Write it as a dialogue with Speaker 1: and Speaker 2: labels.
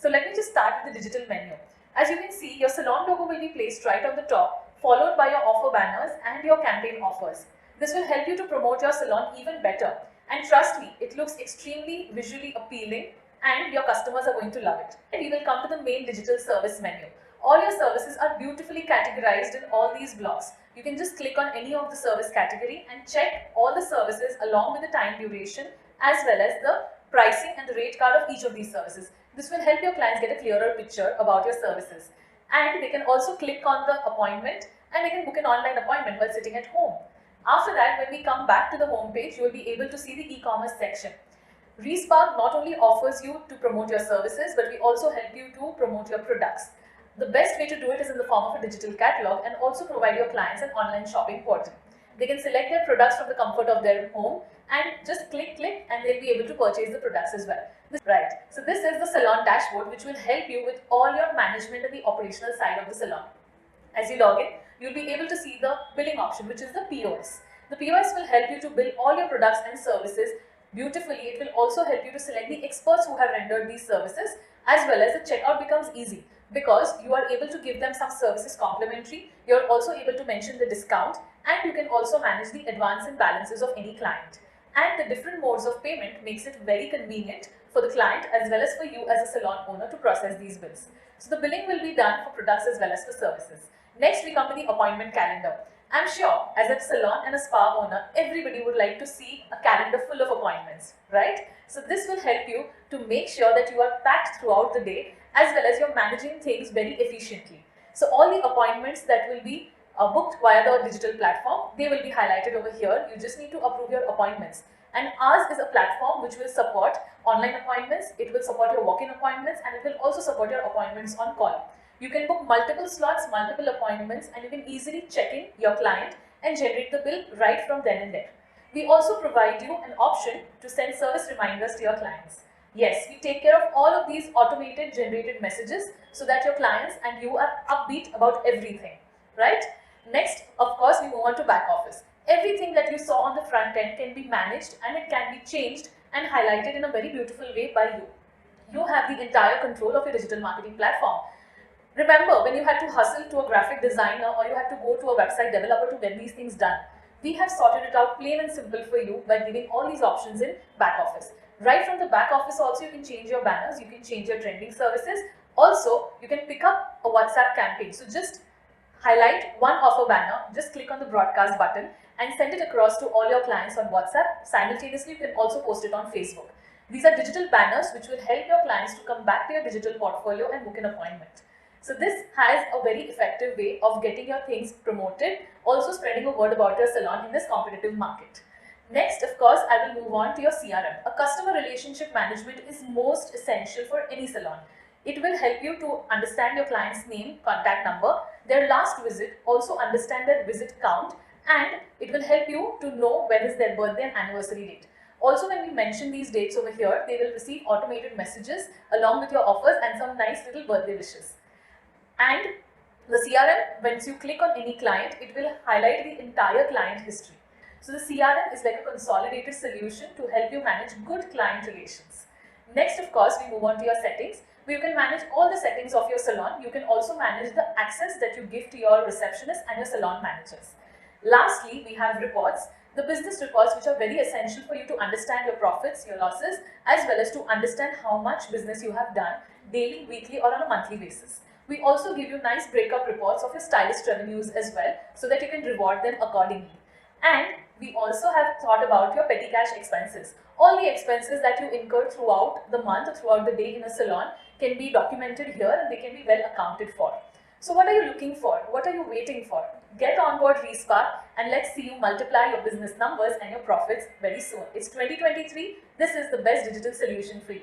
Speaker 1: So let me just start with the digital menu. As you can see, your salon logo will be placed right on the top, followed by your offer banners and your campaign offers. This will help you to promote your salon even better. And trust me, it looks extremely visually appealing and your customers are going to love it. And we will come to the main digital service menu. All your services are beautifully categorized in all these blocks. You can just click on any of the service category and check all the services along with the time duration as well as the pricing and the rate card of each of these services. This will help your clients get a clearer picture about your services. And they can also click on the appointment and they can book an online appointment while sitting at home. After that, when we come back to the home page, you will be able to see the e-commerce section. Respark not only offers you to promote your services, but we also help you to promote your products. The best way to do it is in the form of a digital catalog and also provide your clients an online shopping portal. They can select their products from the comfort of their home and just click and they'll be able to purchase the products as well. Right. So this is the salon dashboard which will help you with all your management and the operational side of the salon. As you log in, you'll be able to see the billing option, which is the POS. The POS will help you to bill all your products and services beautifully. It will also help you to select the experts who have rendered these services, as well as the checkout becomes easy because you are able to give them some services complimentary. You're also able to mention the discount and you can also manage the advance and balances of any client. And the different modes of payment makes it very convenient for the client as well as for you as a salon owner to process these bills. So the billing will be done for products as well as for services. Next, we come to the appointment calendar. I'm sure as a salon and a spa owner, everybody would like to see a calendar full of appointments, right? So this will help you to make sure that you are packed throughout the day as well as you're managing things very efficiently. So all the appointments that will be booked via the digital platform, they will be highlighted over here. You just need to approve your appointments. And ours is a platform which will support online appointments, it will support your walk-in appointments, and it will also support your appointments on call. You can book multiple slots, multiple appointments, and you can easily check in your client and generate the bill right from then and there. We also provide you an option to send service reminders to your clients. Yes, we take care of all of these automated generated messages so that your clients and you are upbeat about everything, right? Next, of course, we move on to back office. Everything that you saw on the front end can be managed and it can be changed and highlighted in a very beautiful way by you. You have the entire control of your digital marketing platform. Remember, when you had to hustle to a graphic designer or you had to go to a website developer to get these things done, we have sorted it out plain and simple for you by giving all these options in back office. Right from the back office also, you can change your banners, you can change your trending services. Also, you can pick up a WhatsApp campaign. So just highlight one offer banner, just click on the broadcast button and send it across to all your clients on WhatsApp. Simultaneously, you can also post it on Facebook. These are digital banners which will help your clients to come back to your digital portfolio and book an appointment. So this has a very effective way of getting your things promoted, also spreading a word about your salon in this competitive market. Next, of course, I will move on to your CRM. A customer relationship management is most essential for any salon. It will help you to understand your client's name, contact number, their last visit, also understand their visit count, and it will help you to know when is their birthday and anniversary date. Also, when we mention these dates over here, they will receive automated messages along with your offers and some nice little birthday wishes. And the CRM, once you click on any client, it will highlight the entire client history. So the CRM is like a consolidated solution to help you manage good client relations. Next, of course, we move on to your settings, where you can manage all the settings of your salon. You can also manage the access that you give to your receptionists and your salon managers. Lastly, we have reports, the business reports, which are very essential for you to understand your profits, your losses, as well as to understand how much business you have done daily, weekly, or on a monthly basis. We also give you nice breakup reports of your stylist revenues as well, so that you can reward them accordingly. And we also have thought about your petty cash expenses. All the expenses that you incur throughout the month or throughout the day in a salon can be documented here and they can be well accounted for. So what are you looking for? What are you waiting for? Get on board Respark and let's see you multiply your business numbers and your profits very soon. It's 2023. This is the best digital solution for you.